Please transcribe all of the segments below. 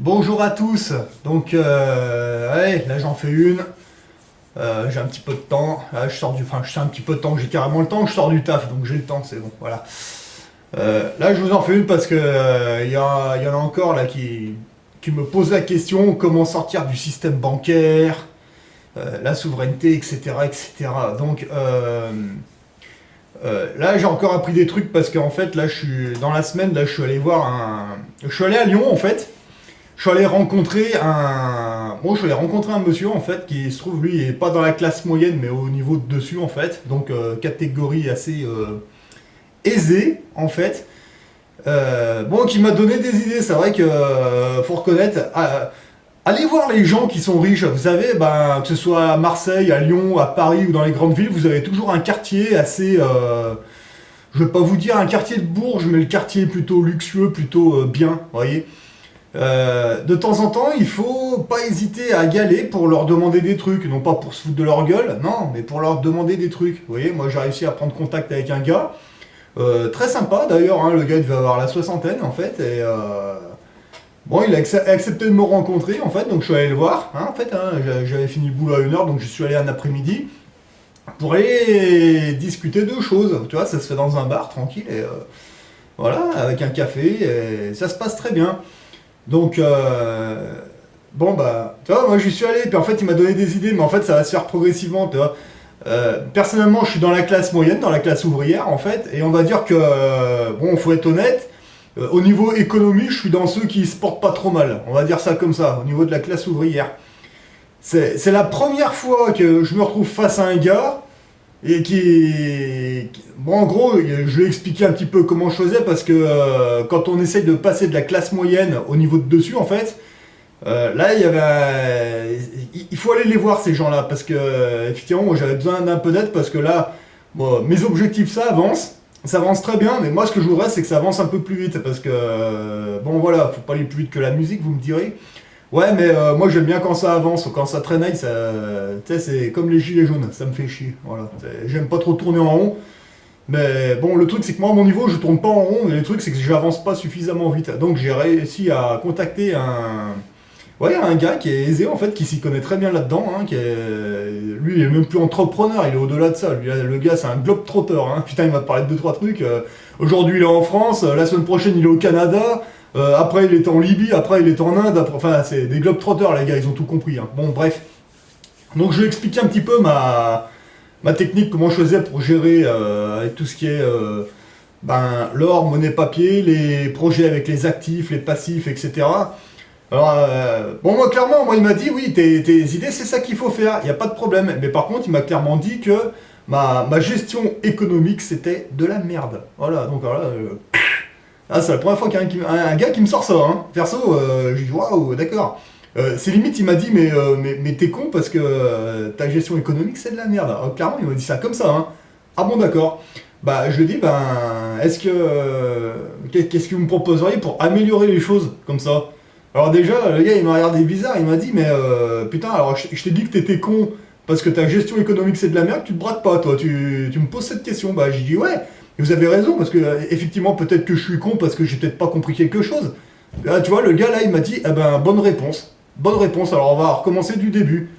Bonjour à tous. Donc, allez, là j'en fais une. J'ai un petit peu de temps. Là, je sais un petit peu de temps. J'ai carrément le temps. Je sors du taf, donc j'ai le temps. C'est bon. Voilà. Là, je vous en fais une parce que y en a encore là qui me posent la question comment sortir du système bancaire, la souveraineté, etc., etc. Donc, là, j'ai encore appris des trucs parce qu'en fait, là, je suis dans la semaine. Là, je suis allé à Lyon en fait. Je suis allé rencontrer un monsieur en fait qui se trouve lui est pas dans la classe moyenne mais au niveau de dessus en fait, donc catégorie assez aisée en fait. Bon, qui m'a donné des idées. C'est vrai que faut reconnaître. Allez voir les gens qui sont riches. Vous savez, ben, que ce soit à Marseille, à Lyon, à Paris ou dans les grandes villes, vous avez toujours un quartier assez. Je vais pas vous dire un quartier de Bourges, mais le quartier plutôt luxueux, plutôt bien, vous voyez. De temps en temps, il faut pas hésiter à y aller pour leur demander des trucs, non pas pour se foutre de leur gueule, non, mais pour leur demander des trucs. Vous voyez, moi j'ai réussi à prendre contact avec un gars, très sympa d'ailleurs, hein, le gars il devait avoir la soixantaine en fait, et bon, il a accepté de me rencontrer en fait, donc je suis allé le voir, hein, en fait, hein, j'avais fini le boulot à 1 heure, donc je suis allé un après-midi pour aller discuter de choses, tu vois, ça se fait dans un bar, tranquille, et voilà, avec un café, et ça se passe très bien. Donc, bon, bah, tu vois, moi j'y suis allé, puis en fait il m'a donné des idées, mais en fait ça va se faire progressivement, tu vois. Personnellement, je suis dans la classe moyenne, dans la classe ouvrière en fait, et on va dire que, bon, faut être honnête, au niveau économie, je suis dans ceux qui se portent pas trop mal, on va dire ça comme ça, au niveau de la classe ouvrière. C'est la première fois que je me retrouve face à un gars, et bon, en gros, je lui ai expliqué un petit peu comment je faisais parce que quand on essaye de passer de la classe moyenne au niveau de dessus, en fait, là, il faut aller les voir ces gens-là parce que effectivement, moi, j'avais besoin d'un peu d'aide parce que là, bon, mes objectifs, ça avance très bien, mais moi, ce que je voudrais, c'est que ça avance un peu plus vite parce que bon, voilà, faut pas aller plus vite que la musique, vous me direz. Ouais, mais moi j'aime bien quand ça avance, quand ça traînaille, ça, tu sais, c'est comme les gilets jaunes, ça me fait chier. Voilà. J'aime pas trop tourner en rond, mais bon, le truc c'est que moi à mon niveau je tourne pas en rond, et le truc c'est que j'avance pas suffisamment vite. Donc j'ai réussi à contacter ouais, un gars qui est aisé en fait, qui s'y connaît très bien là-dedans, hein, lui il est même plus entrepreneur, il est au-delà de ça. Lui, le gars c'est un globe-trotter, hein. Putain, il m'a parlé de deux trois trucs. Aujourd'hui il est en France, la semaine prochaine il est au Canada. Après, il est en Libye, après, il est en Inde. Enfin, c'est des globetrotters, les gars, ils ont tout compris, hein. Bon, bref. Donc, je vais expliquer un petit peu ma technique, comment je faisais pour gérer avec tout ce qui est ben, l'or, monnaie papier, les projets avec les actifs, les passifs, etc. Alors, bon, moi, clairement, il m'a dit, oui, tes idées, c'est ça qu'il faut faire, il n'y a pas de problème. Mais par contre, il m'a clairement dit que ma gestion économique, c'était de la merde. Voilà, donc voilà. Ah, c'est la première fois qu'il y a un gars qui me sort ça, hein. Perso, j'ai dit waouh, d'accord. C'est limite, il m'a dit, mais t'es con parce que ta gestion économique c'est de la merde. Alors, clairement, il m'a dit ça comme ça, hein. Ah bon, d'accord. Bah, je lui ai dit, ben, qu'est-ce que vous me proposeriez pour améliorer les choses comme ça? Alors, déjà, le gars il m'a regardé bizarre, il m'a dit, mais putain, alors je t'ai dit que t'étais con parce que ta gestion économique c'est de la merde, tu te braques pas, toi, tu me poses cette question. Bah, j'ai dit, ouais. Et vous avez raison, parce que effectivement, peut-être que je suis con, parce que j'ai peut-être pas compris quelque chose. Là, tu vois, le gars là, il m'a dit, eh ben, bonne réponse. Bonne réponse, alors on va recommencer du début.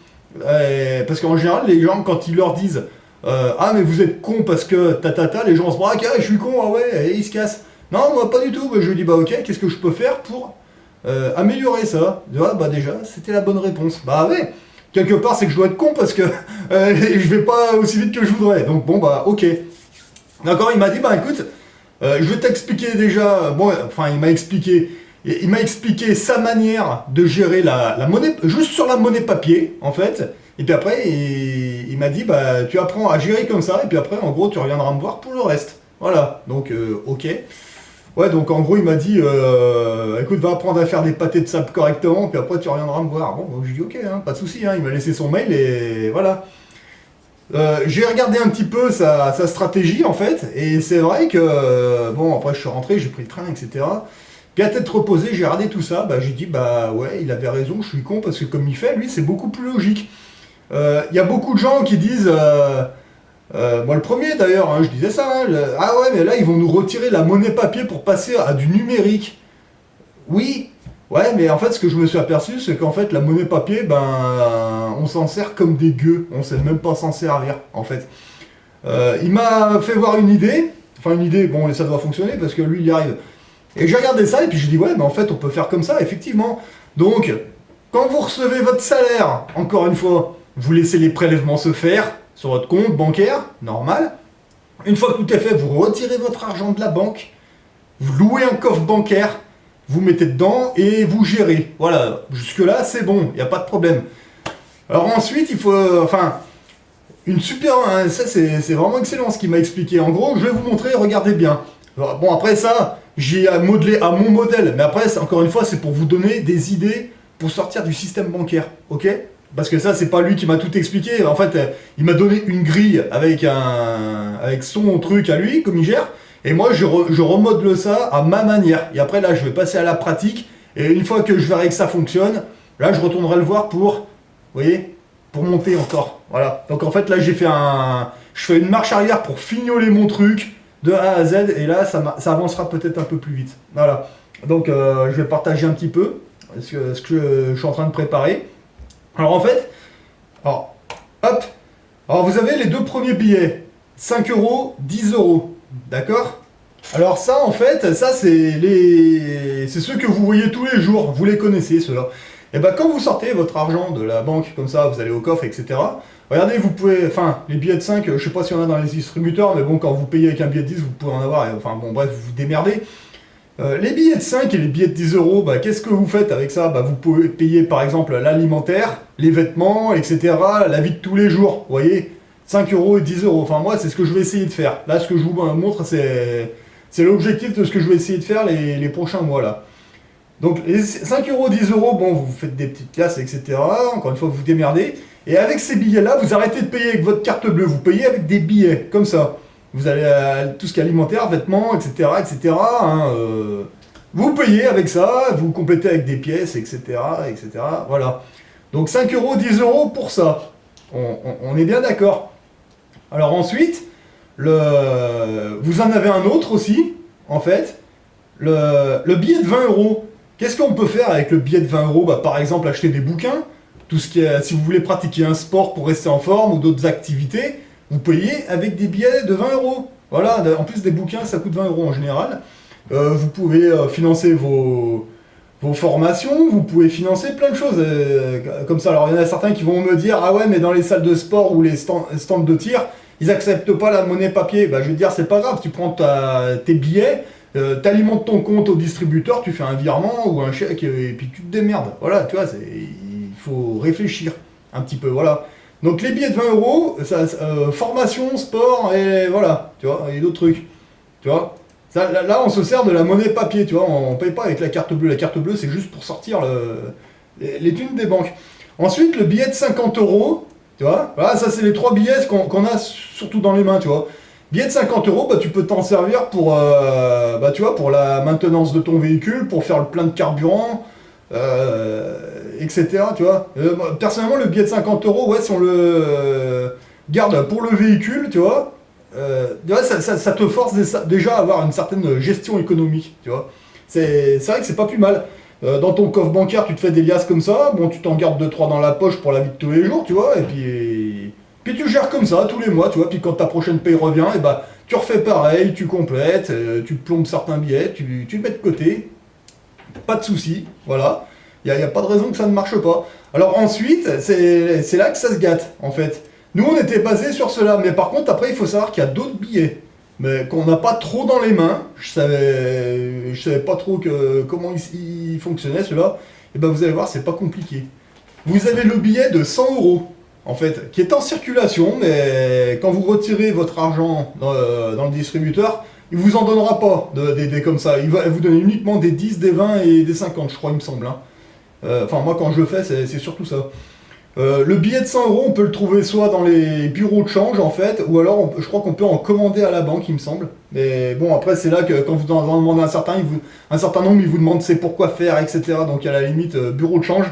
Parce qu'en général, les gens, quand ils leur disent, ah, mais vous êtes con parce que les gens se braquent, ah, je suis con, ah ouais, et ils se cassent. Non, moi, pas du tout. Bah, je lui dis, bah, ok, qu'est-ce que je peux faire pour améliorer ça? Ah, bah, déjà, c'était la bonne réponse. Bah, ouais, quelque part, c'est que je dois être con parce que je vais pas aussi vite que je voudrais. Donc, bon, bah, ok. D'accord, il m'a dit, bah écoute, je vais t'expliquer déjà, bon, enfin il m'a expliqué sa manière de gérer la monnaie, juste sur la monnaie papier, en fait, et puis après, il m'a dit, bah tu apprends à gérer comme ça, et puis après, en gros, tu reviendras me voir pour le reste. Voilà, donc, ok. Ouais, donc en gros, il m'a dit, écoute, va apprendre à faire des pâtés de sable correctement, puis après, tu reviendras me voir. Bon, j'ai dit, ok, hein, pas de souci, hein, il m'a laissé son mail, et voilà. J'ai regardé un petit peu sa stratégie en fait, et c'est vrai que, bon, après je suis rentré, j'ai pris le train, etc. Puis à tête reposée, j'ai regardé tout ça, bah, j'ai dit, bah ouais, il avait raison, je suis con, parce que comme il fait, lui, c'est beaucoup plus logique. Il y a beaucoup de gens qui disent, moi le premier d'ailleurs, hein, je disais ça, hein, ah ouais, mais là, ils vont nous retirer la monnaie papier pour passer à du numérique. Oui, Ouais, mais en fait, ce que je me suis aperçu, c'est qu'en fait, la monnaie papier, ben, on s'en sert comme des gueux. On sait même pas s'en servir, en fait. Il m'a fait voir une idée. Enfin, une idée, bon, ça doit fonctionner parce que lui, il y arrive. Et j'ai regardé ça et puis je dis, ouais, mais en fait, on peut faire comme ça, effectivement. Donc, quand vous recevez votre salaire, encore une fois, vous laissez les prélèvements se faire sur votre compte bancaire, normal. Une fois que tout est fait, vous retirez votre argent de la banque, vous louez un coffre bancaire, vous mettez dedans et vous gérez. Voilà, jusque-là, c'est bon, il n'y a pas de problème. Alors ensuite, il faut... enfin, une super... hein, ça, c'est vraiment excellent ce qu'il m'a expliqué. En gros, je vais vous montrer, regardez bien. Alors, bon, après ça, j'ai modelé à mon modèle. Mais après, encore une fois, c'est pour vous donner des idées pour sortir du système bancaire. Ok? Parce que ça, c'est pas lui qui m'a tout expliqué. En fait, il m'a donné une grille avec son truc à lui, comme il gère. Et moi, je remodele ça à ma manière. Et après, là, je vais passer à la pratique. Et une fois que je verrai que ça fonctionne, là, je retournerai le voir pour, vous voyez, pour monter encore. Voilà. Donc en fait, là, je fais une marche arrière pour fignoler mon truc de A à Z. Et là, ça avancera peut-être un peu plus vite. Voilà. Donc, je vais partager un petit peu ce que je suis en train de préparer. Alors en fait, hop. Alors vous avez les deux premiers billets. 5 euros, 10 euros. D'accord? Alors ça, en fait, ça c'est ceux que vous voyez tous les jours. Vous les connaissez, ceux-là. Et bien quand vous sortez votre argent de la banque, comme ça, vous allez au coffre, etc. Regardez, vous pouvez... Enfin, les billets de 5, je sais pas s'il y en a dans les distributeurs, mais bon, quand vous payez avec un billet de 10, vous pouvez en avoir. Enfin bon, bref, vous vous démerdez. Les billets de 5 et les billets de 10 euros, bah, qu'est-ce que vous faites avec ça? Bah, vous pouvez payer par exemple l'alimentaire, les vêtements, etc. La vie de tous les jours, vous voyez? 5 euros et 10 euros. Enfin, moi, c'est ce que je vais essayer de faire. Là, ce que je vous montre, c'est l'objectif de ce que je vais essayer de faire les prochains mois, là. Donc, les 5 euros, 10 euros, bon, vous faites des petites classes, etc. Encore une fois, vous vous démerdez. Et avec ces billets-là, vous arrêtez de payer avec votre carte bleue. Vous payez avec des billets, comme ça. Vous allez à tout ce qui est alimentaire, vêtements, etc. etc. Hein, vous payez avec ça, vous complétez avec des pièces, etc. etc. Voilà. Donc 5 euros, 10 euros pour ça. On est bien d'accord. Alors ensuite, vous en avez un autre aussi, en fait. Le billet de 20 euros. Qu'est-ce qu'on peut faire avec le billet de 20 euros? Bah, par exemple, acheter des bouquins. Tout ce qui est, si vous voulez pratiquer un sport pour rester en forme ou d'autres activités, vous payez avec des billets de 20 euros. Voilà, en plus des bouquins, ça coûte 20 euros en général. Vous pouvez financer vos formations, vous pouvez financer plein de choses comme ça. Alors il y en a certains qui vont me dire, ah ouais, mais dans les salles de sport ou les stands de tir, ils acceptent pas la monnaie papier. Bah, je veux dire, c'est pas grave, tu prends tes billets, t'alimentes ton compte au distributeur, tu fais un virement ou un chèque et puis tu te démerdes. Voilà, tu vois, il faut réfléchir un petit peu, voilà. Donc les billets de 20 euros, formation, sport, et voilà, tu vois, et d'autres trucs, tu vois. Ça, là, on se sert de la monnaie papier, tu vois, on ne paye pas avec la carte bleue. La carte bleue, c'est juste pour sortir les thunes des banques. Ensuite, le billet de 50 euros, tu vois, voilà, ça c'est les trois billets qu'on a surtout dans les mains, tu vois. Billet de 50 euros, bah, tu peux t'en servir pour, bah, tu vois, pour la maintenance de ton véhicule, pour faire le plein de carburant, etc. Tu vois. Personnellement, le billet de 50 euros, ouais, si on le garde pour le véhicule, tu vois, ça te force déjà à avoir une certaine gestion économique, tu vois. C'est vrai que c'est pas plus mal. Dans ton coffre bancaire, tu te fais des liasses comme ça, bon, tu t'en gardes 2-3 dans la poche pour la vie de tous les jours, tu vois, et puis tu gères comme ça tous les mois, tu vois, puis quand ta prochaine paye revient, et bah, tu refais pareil, tu complètes, tu plombes certains billets, tu le mets de côté, pas de souci, voilà. Il n'y a pas de raison que ça ne marche pas. Alors ensuite, c'est là que ça se gâte, en fait. Nous, on était basé sur cela, mais par contre, après, il faut savoir qu'il y a d'autres billets, mais qu'on n'a pas trop dans les mains. Je savais pas trop comment ils fonctionnaient, ceux-là. Et ben, vous allez voir, c'est pas compliqué. Vous avez le billet de 100 euros, en fait, qui est en circulation, mais quand vous retirez votre argent dans le distributeur, il vous en donnera pas des comme ça. Il va vous donner uniquement des 10, des 20 et des 50, je crois, il me semble. Hein. Enfin, moi, quand je le fais, c'est surtout ça. Le billet de 100 euros, on peut le trouver soit dans les bureaux de change, en fait, ou alors je crois qu'on peut en commander à la banque, il me semble. Mais bon, après, c'est là que quand vous en demandez un certain nombre, ils vous demandent c'est pourquoi faire, etc. Donc, à la limite, bureau de change.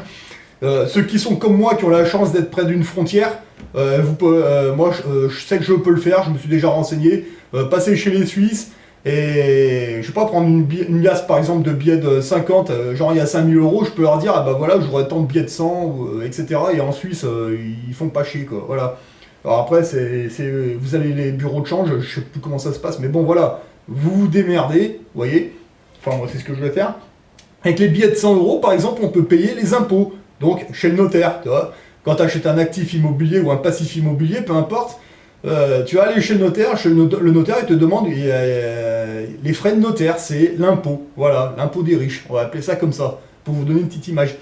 Ceux qui sont comme moi, qui ont la chance d'être près d'une frontière, moi, je sais que je peux le faire, je me suis déjà renseigné. Passer chez les Suisses, et je vais pas prendre une liasse par exemple de billets de 50, genre il y a 5000 euros, je peux leur dire, ah bah voilà, j'aurais tant de billets de 100, etc. Et en Suisse, ils font pas chier, quoi. Voilà. Alors après, vous allez les bureaux de change, je sais plus comment ça se passe, mais bon voilà, vous vous démerdez, vous voyez. Enfin, moi, c'est ce que je vais faire. Avec les billets de 100 euros, par exemple, on peut payer les impôts. Donc, chez le notaire, tu vois. Quand tu achètes un actif immobilier ou un passif immobilier, peu importe, tu vas aller chez le notaire. Le notaire, il te demande les frais de notaire, c'est l'impôt. Voilà, l'impôt des riches. On va appeler ça comme ça, pour vous donner une petite image.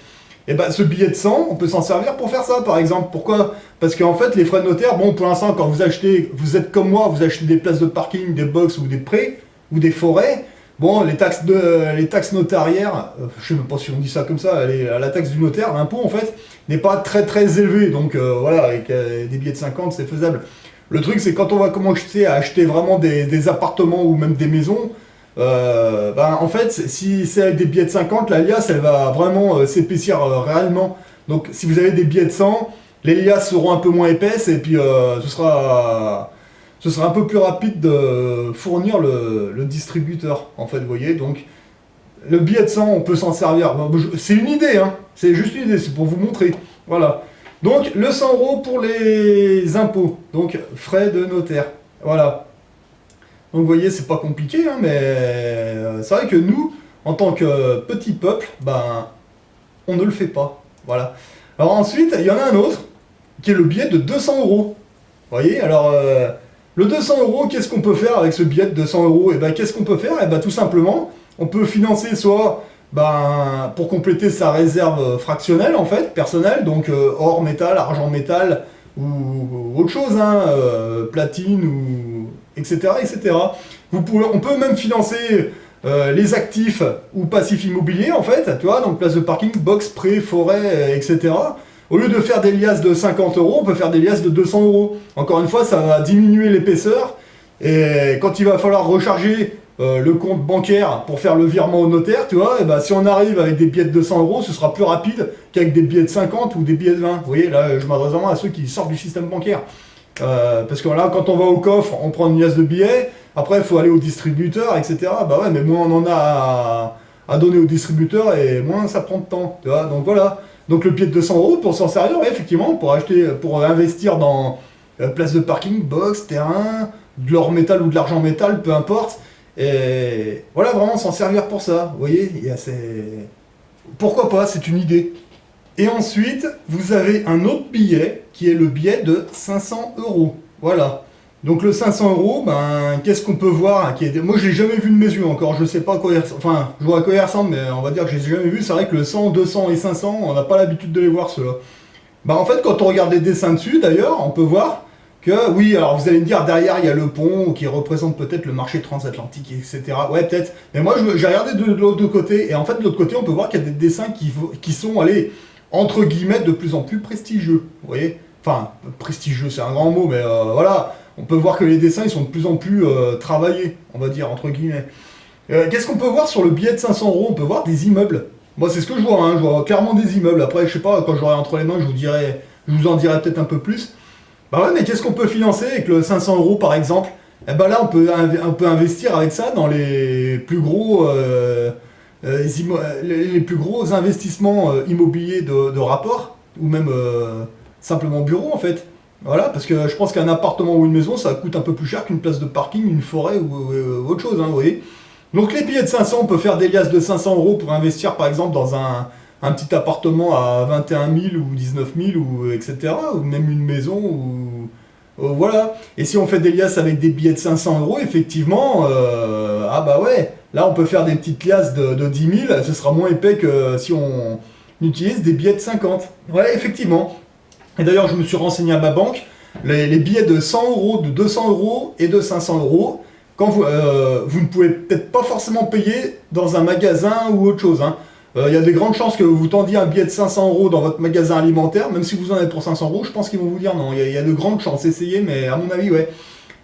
Et ben, ce billet de 100, on peut s'en servir pour faire ça, par exemple. Pourquoi? Parce qu'en fait, les frais de notaire, bon, pour l'instant, quand vous achetez, vous êtes comme moi, vous achetez des places de parking, des box ou des prés, ou des forêts. Bon, les taxes notarières, je sais même pas si on dit ça comme ça, la taxe du notaire, l'impôt en fait, n'est pas très très élevé. Donc voilà, avec des billets de 50, c'est faisable. Le truc, c'est quand on va commencer à acheter vraiment des appartements ou même des maisons, ben, en fait, si c'est avec des billets de 50, la liasse, elle va vraiment s'épaissir réellement. Donc si vous avez des billets de 100, les liasses seront un peu moins épaisses et puis ce sera un peu plus rapide de fournir le distributeur, en fait, vous voyez. Donc, le billet de 100, on peut s'en servir. C'est une idée, hein. C'est juste une idée, c'est pour vous montrer. Voilà. Donc, le 100 euros pour les impôts. Donc, frais de notaire. Voilà. Donc, vous voyez, c'est pas compliqué, hein, mais c'est vrai que nous, en tant que petit peuple, ben, on ne le fait pas. Voilà. Alors ensuite, il y en a un autre, qui est le billet de 200 euros. Vous voyez, alors... le 200 euros, qu'est-ce qu'on peut faire avec ce billet de 200 euros? Et ben, qu'est-ce qu'on peut faire? Et ben, tout simplement, on peut financer soit pour compléter sa réserve fractionnelle, en fait, personnelle, donc or, métal, argent, métal, ou autre chose, hein, platine, ou etc., etc. On peut même financer les actifs ou passifs immobiliers, en fait, tu vois, donc place de parking, box, pré, forêt, etc. Au lieu de faire des liasses de 50 euros, on peut faire des liasses de 200 euros. Encore une fois, ça va diminuer l'épaisseur. Et quand il va falloir recharger le compte bancaire pour faire le virement au notaire, tu vois, et ben, si on arrive avec des billets de 200 euros, ce sera plus rapide qu'avec des billets de 50 ou des billets de 20. Vous voyez, là, je m'adresse vraiment à ceux qui sortent du système bancaire. Parce que là, quand on va au coffre, on prend une liasse de billets. Après, il faut aller au distributeur, etc. Bah ouais, mais moins on en a à donner au distributeur et moins ça prend de temps. Tu vois, donc voilà. Donc le billet de 200 euros pour s'en servir, ouais, effectivement, pour investir dans place de parking, box, terrain, de l'or métal ou de l'argent métal, peu importe. Et voilà, vraiment s'en servir pour ça. Vous voyez, pourquoi pas, c'est une idée. Et ensuite, vous avez un autre billet qui est le billet de 500 euros. Voilà. Donc le 500 euros, ben, qu'est-ce qu'on peut voir hein, moi, je l'ai jamais vu de mes yeux encore. Je sais pas à quoi il ressemble. Enfin, je vois à quoi il ressemble, mais on va dire que je l'ai jamais vu. C'est vrai que le 100, 200 et 500, on n'a pas l'habitude de les voir, ceux-là. Ben, en fait, quand on regarde les dessins dessus, d'ailleurs, on peut voir que, oui, alors vous allez me dire, derrière, il y a le pont qui représente peut-être le marché transatlantique, etc. Ouais, peut-être. Mais moi, j'ai regardé de l'autre côté. Et en fait, de l'autre côté, on peut voir qu'il y a des dessins qui sont, allez, entre guillemets, de plus en plus prestigieux. Vous voyez? Enfin, prestigieux, c'est un grand mot, mais voilà. On peut voir que les dessins ils sont de plus en plus travaillés, on va dire, entre guillemets. Qu'est-ce qu'on peut voir sur le billet de 500 euros? On peut voir des immeubles. Moi, c'est ce que je vois, hein. Je vois clairement des immeubles. Après, je sais pas, quand j'aurai entre les mains, je vous en dirai peut-être un peu plus. Bah ouais, mais qu'est-ce qu'on peut financer avec le 500 euros, par exemple? Eh ben là, on peut investir avec ça dans les plus gros, les plus gros investissements immobiliers de rapport, ou même simplement bureau, en fait. Voilà, parce que je pense qu'un appartement ou une maison, ça coûte un peu plus cher qu'une place de parking, une forêt ou autre chose, hein, vous voyez. Donc les billets de 500, on peut faire des liasses de 500 euros pour investir par exemple dans un petit appartement à 21 000 ou 19 000, ou, etc. Ou même une maison, voilà. Et si on fait des liasses avec des billets de 500 euros, effectivement, ah bah ouais, là on peut faire des petites liasses de 10 000, ce sera moins épais que si on utilise des billets de 50. Ouais, effectivement. Et d'ailleurs, je me suis renseigné à ma banque, les billets de 100 euros, de 200 euros et de 500 euros, quand vous ne pouvez peut-être pas forcément payer dans un magasin ou autre chose. Hein. Il y a des grandes chances que vous tendiez un billet de 500 euros dans votre magasin alimentaire, même si vous en avez pour 500 euros, je pense qu'ils vont vous dire non. Il y a de grandes chances, essayez, mais à mon avis, ouais.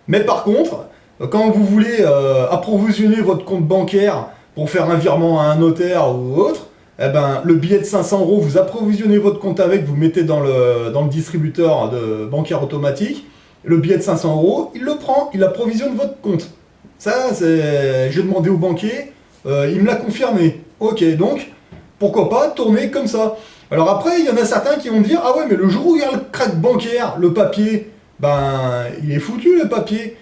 Mais par contre, quand vous voulez approvisionner votre compte bancaire pour faire un virement à un notaire ou autre, eh ben, le billet de 500 euros, vous approvisionnez votre compte avec, vous mettez dans le distributeur de bancaire automatique. Le billet de 500 euros, il le prend, il approvisionne votre compte. Ça, j'ai demandé au banquier, il me l'a confirmé. Ok, donc, pourquoi pas tourner comme ça. Alors après, il y en a certains qui vont me dire, ah ouais, mais le jour où il y a le crack bancaire, le papier, ben, il est foutu le papier.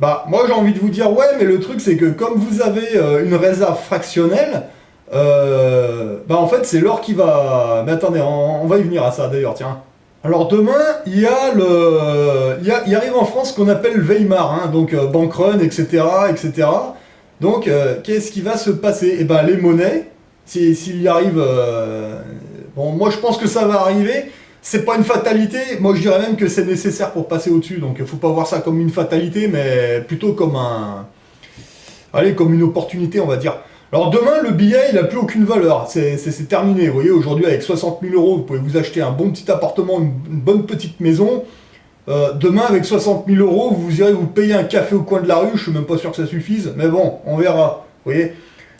Bah, moi j'ai envie de vous dire, ouais, mais le truc c'est que comme vous avez une réserve fractionnelle, bah en fait c'est l'or qui va... Mais attendez, on va y venir à ça d'ailleurs, tiens. Alors demain, il y a il arrive en France ce qu'on appelle le Weimar, hein, donc bankrun, etc., etc. Donc qu'est-ce qui va se passer? Eh ben les monnaies, s'il y arrive, bon moi je pense que ça va arriver. C'est pas une fatalité, moi je dirais même que c'est nécessaire pour passer au-dessus, donc faut pas voir ça comme une fatalité, mais plutôt comme allez, comme une opportunité on va dire. Alors demain, le billet, il n'a plus aucune valeur. C'est terminé. Vous voyez, aujourd'hui, avec 60 000 euros, vous pouvez vous acheter un bon petit appartement, une bonne petite maison. Demain, avec 60 000 euros, vous irez vous payer un café au coin de la rue. Je suis même pas sûr que ça suffise. Mais bon, on verra. Vous voyez.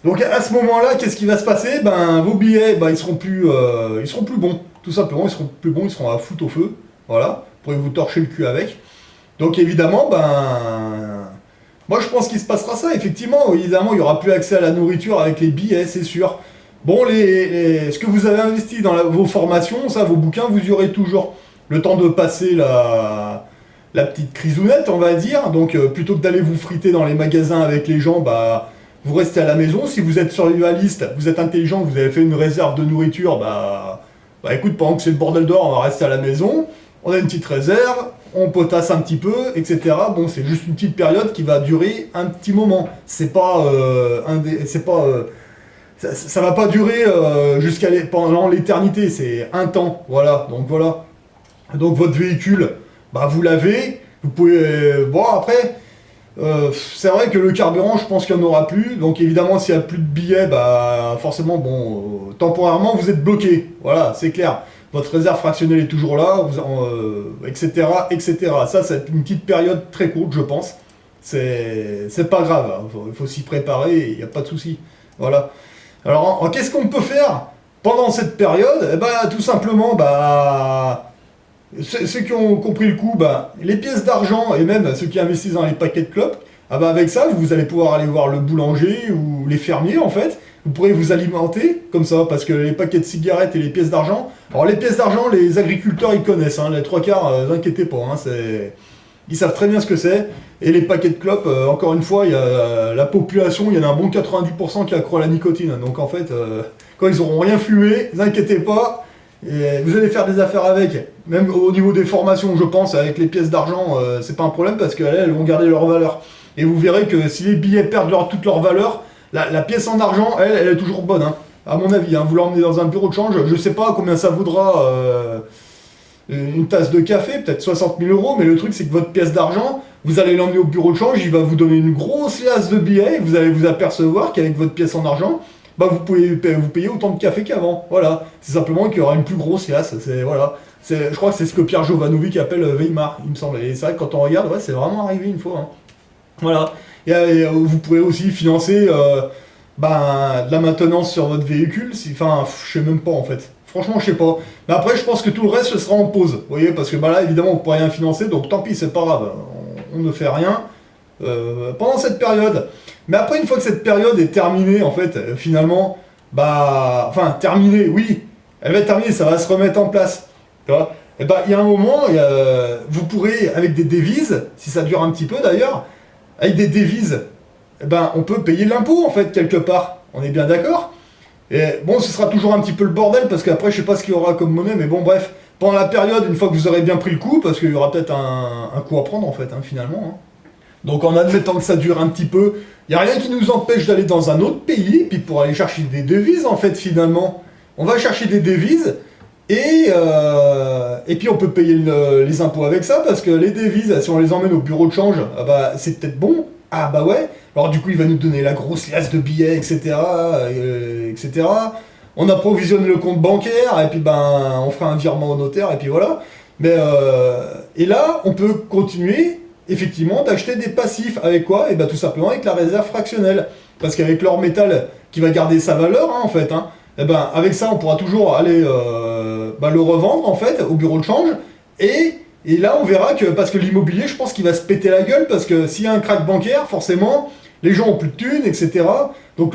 Donc à ce moment-là, qu'est-ce qui va se passer? Ben, vos billets, ben, ils seront plus bons. Tout simplement, ils seront plus bons. Ils seront à foutre au feu. Voilà. Vous pourrez vous torcher le cul avec. Donc évidemment, ben... Moi, je pense qu'il se passera ça, effectivement. Évidemment, il n'y aura plus accès à la nourriture avec les billets, c'est sûr. Bon, ce que vous avez investi dans vos formations, ça, vos bouquins, vous y aurez toujours le temps de passer la petite crisounette, on va dire. Donc, plutôt que d'aller vous friter dans les magasins avec les gens, bah, vous restez à la maison. Si vous êtes survivaliste, vous êtes intelligent, vous avez fait une réserve de nourriture, bah écoute, pendant que c'est le bordel dehors, on va rester à la maison. On a une petite réserve, on potasse un petit peu, etc. Bon, c'est juste une petite période qui va durer un petit moment. C'est pas, ça va pas durer pendant l'éternité. C'est un temps, voilà. Donc voilà. Donc votre véhicule, bah vous l'avez. Vous pouvez, bon après, c'est vrai que le carburant, je pense qu'il n'y en aura plus. Donc évidemment, s'il n'y a plus de billets, bah forcément, bon, temporairement, vous êtes bloqué. Voilà, c'est clair. Votre réserve fractionnelle est toujours là, etc., etc. Ça, c'est une petite période très courte, je pense. C'est pas grave, hein. Il faut s'y préparer, il n'y a pas de souci. Voilà. Alors, qu'est-ce qu'on peut faire pendant cette période? Eh ben, tout simplement, ceux qui ont compris le coup, les pièces d'argent, et même ceux qui investissent dans les paquets de clopes, ah avec ça, vous allez pouvoir aller voir le boulanger ou les fermiers, en fait. Vous pourrez vous alimenter comme ça, parce que les paquets de cigarettes et les pièces d'argent... Alors les pièces d'argent, les agriculteurs, ils connaissent, hein, les trois quarts, n'inquiétez pas, hein, ils savent très bien ce que c'est. Et les paquets de clopes, encore une fois, il y a la population, il y en a un bon 90% qui accroît à la nicotine. Donc en fait, quand ils auront rien fumé, ne vous inquiétez pas, et vous allez faire des affaires avec. Même au niveau des formations, je pense, avec les pièces d'argent, c'est pas un problème, parce qu'elles vont garder leur valeur. Et vous verrez que si les billets perdent toute leur valeur, la pièce en argent, elle est toujours bonne, hein, à mon avis. Hein. Vous l'emmenez dans un bureau de change, je sais pas combien ça vaudra une tasse de café, peut-être 60 000 euros, mais le truc c'est que votre pièce d'argent, vous allez l'emmener au bureau de change, il va vous donner une grosse liasse de billets, et vous allez vous apercevoir qu'avec votre pièce en argent, vous pouvez vous payer autant de café qu'avant. Voilà, c'est simplement qu'il y aura une plus grosse liasse. Voilà. Je crois que c'est ce que Pierre Jovanovic appelle Weimar, il me semble. Et c'est vrai que quand on regarde, ouais, c'est vraiment arrivé une fois. Hein. Voilà. Et vous pourrez aussi financer de la maintenance sur votre véhicule. Enfin, je sais même pas en fait. Franchement, je sais pas. Mais après, je pense que tout le reste, ce sera en pause. Vous voyez, parce que là, évidemment, vous ne pourrez rien financer, donc tant pis, c'est pas grave. On ne fait rien pendant cette période. Mais après, une fois que cette période est terminée, en fait, finalement, enfin, terminée, oui, elle va être terminée, ça va se remettre en place. Tu vois? Et il y a un moment, vous pourrez, avec des devises, si ça dure un petit peu d'ailleurs, avec des devises, on peut payer l'impôt, en fait, quelque part. On est bien d'accord? Et bon, ce sera toujours un petit peu le bordel, parce qu'après, je sais pas ce qu'il y aura comme monnaie, mais bon, bref, pendant la période, une fois que vous aurez bien pris le coup, parce qu'il y aura peut-être un coup à prendre, en fait, hein, finalement. Hein. Donc, en admettant que ça dure un petit peu, il n'y a rien qui nous empêche d'aller dans un autre pays, puis pour aller chercher des devises, en fait, finalement. On va chercher des devises, et puis on peut payer les impôts avec ça, parce que les devises, si on les emmène au bureau de change, c'est peut-être bon. Ah bah ouais, alors du coup il va nous donner la grosse liasse de billets, etc. etc. On approvisionne le compte bancaire, et puis on fera un virement au notaire, et puis voilà. Mais et là, on peut continuer, effectivement, d'acheter des passifs. Avec quoi? Et tout simplement avec la réserve fractionnelle. Parce qu'avec l'or métal qui va garder sa valeur, hein, en fait, hein, avec ça on pourra toujours aller le revendre, en fait, au bureau de change, et là, on verra que, parce que l'immobilier, je pense qu'il va se péter la gueule, parce que s'il y a un crack bancaire, forcément, les gens ont plus de thunes, etc. Donc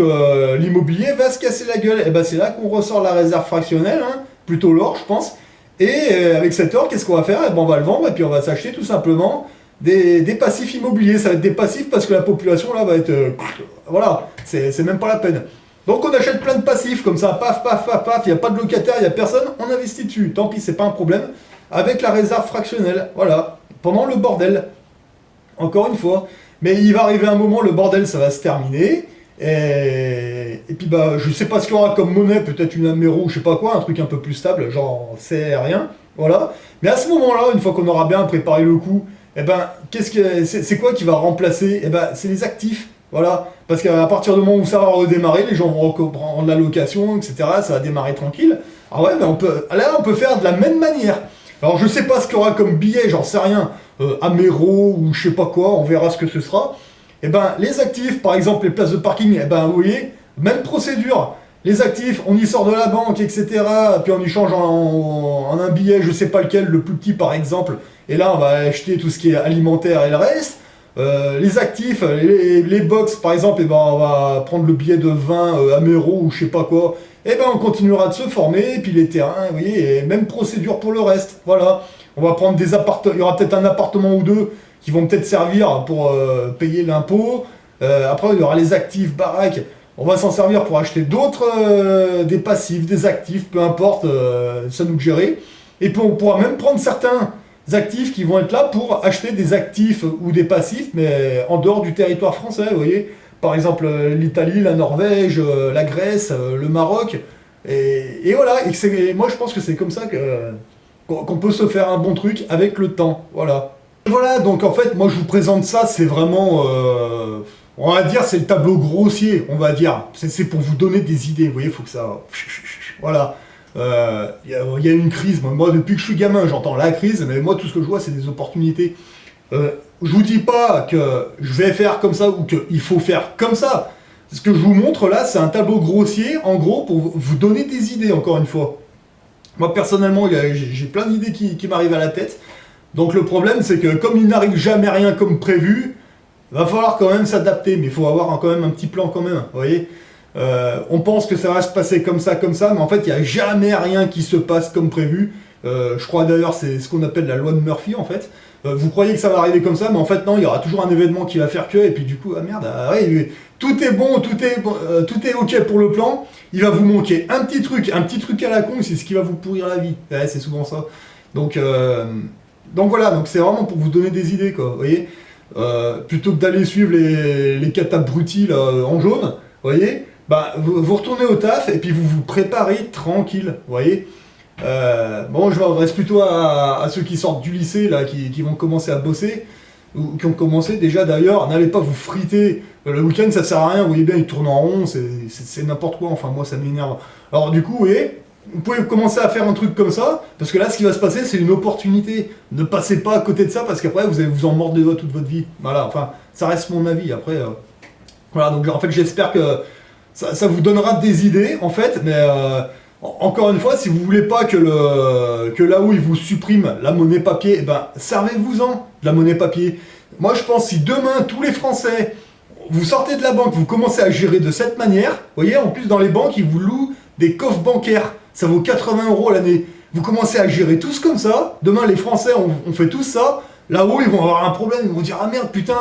l'immobilier va se casser la gueule. Et ben c'est là qu'on ressort la réserve fractionnelle, hein, plutôt l'or, je pense. Et avec cet or, qu'est-ce qu'on va faire? Et ben on va le vendre et puis on va s'acheter tout simplement des passifs immobiliers. Ça va être des passifs parce que la population là va être... voilà, c'est même pas la peine. Donc on achète plein de passifs comme ça, paf, paf, paf, paf, il n'y a pas de locataire, il n'y a personne, on investit dessus. Tant pis, c'est pas un problème. Avec la réserve fractionnelle, voilà, pendant le bordel. Encore une fois. Mais il va arriver un moment, le bordel, ça va se terminer. Et puis bah, je sais pas ce qu'il y aura comme monnaie, peut-être une Amero ou je sais pas quoi, un truc un peu plus stable, genre c'est rien, voilà. Mais à ce moment-là, une fois qu'on aura bien préparé le coup, eh ben, c'est quoi qui va remplacer? Eh ben, c'est les actifs. Voilà, parce qu'à partir du moment où ça va redémarrer, les gens vont reprendre la location, etc. Ça va démarrer tranquille. Ah ouais, mais on peut faire de la même manière. Alors je sais pas ce qu'il y aura comme billet, j'en sais rien, Amero ou je sais pas quoi, on verra ce que ce sera. Et ben les actifs, par exemple les places de parking, eh ben vous voyez, même procédure. Les actifs, on y sort de la banque, etc. Puis on y change en un billet, je sais pas lequel, le plus petit par exemple. Et là on va acheter tout ce qui est alimentaire et le reste. Les actifs, les box par exemple, et ben on va prendre le billet de 20 Amero ou je sais pas quoi, et ben on continuera de se former, et puis les terrains, vous voyez, et même procédure pour le reste, voilà. On va prendre des appartements, il y aura peut-être un appartement ou deux qui vont peut-être servir pour payer l'impôt, après il y aura les actifs, baraques, on va s'en servir pour acheter d'autres, des passifs, des actifs, peu importe, ça nous gérer, et puis on pourra même prendre certains actifs qui vont être là pour acheter des actifs ou des passifs, mais en dehors du territoire français, vous voyez. Par exemple, l'Italie, la Norvège, la Grèce, le Maroc. Et voilà, et moi je pense que c'est comme ça qu'on peut se faire un bon truc avec le temps. Voilà. Voilà, donc en fait, moi je vous présente ça, c'est vraiment... on va dire, c'est le tableau grossier, on va dire. C'est pour vous donner des idées, vous voyez, il faut que ça... Voilà. Il y a une crise. Moi, depuis que je suis gamin, j'entends la crise, mais moi, tout ce que je vois, c'est des opportunités. Je vous dis pas que je vais faire comme ça ou qu'il faut faire comme ça. Ce que je vous montre là, c'est un tableau grossier, en gros, pour vous donner des idées, encore une fois. Moi, personnellement, j'ai plein d'idées qui m'arrivent à la tête. Donc le problème, c'est que comme il n'arrive jamais rien comme prévu, va falloir quand même s'adapter, mais il faut avoir quand même un petit plan quand même, vous voyez. On pense que ça va se passer comme ça, mais en fait, il n'y a jamais rien qui se passe comme prévu. Je crois d'ailleurs, c'est ce qu'on appelle la loi de Murphy, en fait. Vous croyez que ça va arriver comme ça, mais en fait, non, il y aura toujours un événement qui va faire que, et puis du coup, ah merde, ouais, tout est bon, tout est ok pour le plan, il va vous manquer un petit truc à la con, c'est ce qui va vous pourrir la vie. Ouais, c'est souvent ça. Donc voilà, donc c'est vraiment pour vous donner des idées, quoi, vous voyez. Plutôt que d'aller suivre les catabrutis là, en jaune, vous voyez. Bah, vous retournez au taf et puis vous vous préparez tranquille, vous voyez. Bon, je m'adresse plutôt à ceux qui sortent du lycée, là, qui vont commencer à bosser, ou qui ont commencé déjà d'ailleurs. N'allez pas vous friter, le week-end ça sert à rien, vous voyez bien, ils tournent en rond, c'est n'importe quoi, enfin moi ça m'énerve. Alors du coup, vous voyez, vous pouvez commencer à faire un truc comme ça, parce que là ce qui va se passer c'est une opportunité. Ne passez pas à côté de ça, parce qu'après vous allez vous en mordre les doigts toute votre vie. Voilà, enfin, ça reste mon avis, après... Voilà, donc en fait j'espère que ça vous donnera des idées, en fait, mais encore une fois, si vous voulez pas que là où ils vous suppriment la monnaie papier, eh ben, servez-vous-en de la monnaie papier. Moi, je pense si demain, tous les Français, vous sortez de la banque, vous commencez à gérer de cette manière, vous voyez, en plus, dans les banques, ils vous louent des coffres bancaires, ça vaut 80 € l'année. Vous commencez à gérer tous comme ça, demain, les Français, on fait tous ça, là-haut, ils vont avoir un problème, ils vont dire « Ah merde, putain !»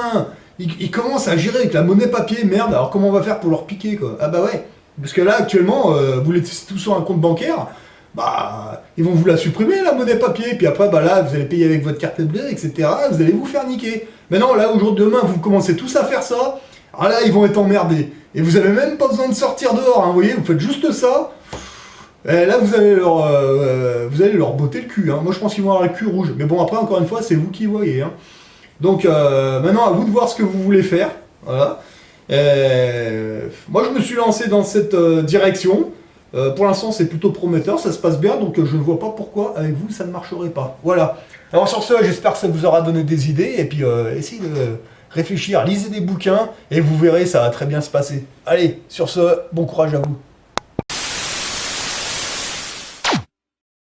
Ils commencent à gérer avec la monnaie papier, merde, alors comment on va faire pour leur piquer, quoi? Ah bah ouais, parce que là, actuellement, vous laissez tout sur un compte bancaire, bah, ils vont vous la supprimer, la monnaie papier, puis après, bah là, vous allez payer avec votre carte bleue, etc., vous allez vous faire niquer. Maintenant, là, aujourd'hui, demain, vous commencez tous à faire ça, ah là, ils vont être emmerdés. Et vous avez même pas besoin de sortir dehors, hein, vous voyez, vous faites juste ça, et là, vous allez leur botter le cul, hein. Moi, je pense qu'ils vont avoir le cul rouge, mais bon, après, encore une fois, c'est vous qui voyez, hein. Donc maintenant à vous de voir ce que vous voulez faire. Voilà. Moi je me suis lancé dans cette direction. Pour l'instant c'est plutôt prometteur, ça se passe bien, donc je ne vois pas pourquoi avec vous ça ne marcherait pas. Voilà. Alors sur ce, j'espère que ça vous aura donné des idées, et puis essayez de réfléchir, lisez des bouquins, et vous verrez, ça va très bien se passer. Allez, sur ce, bon courage à vous.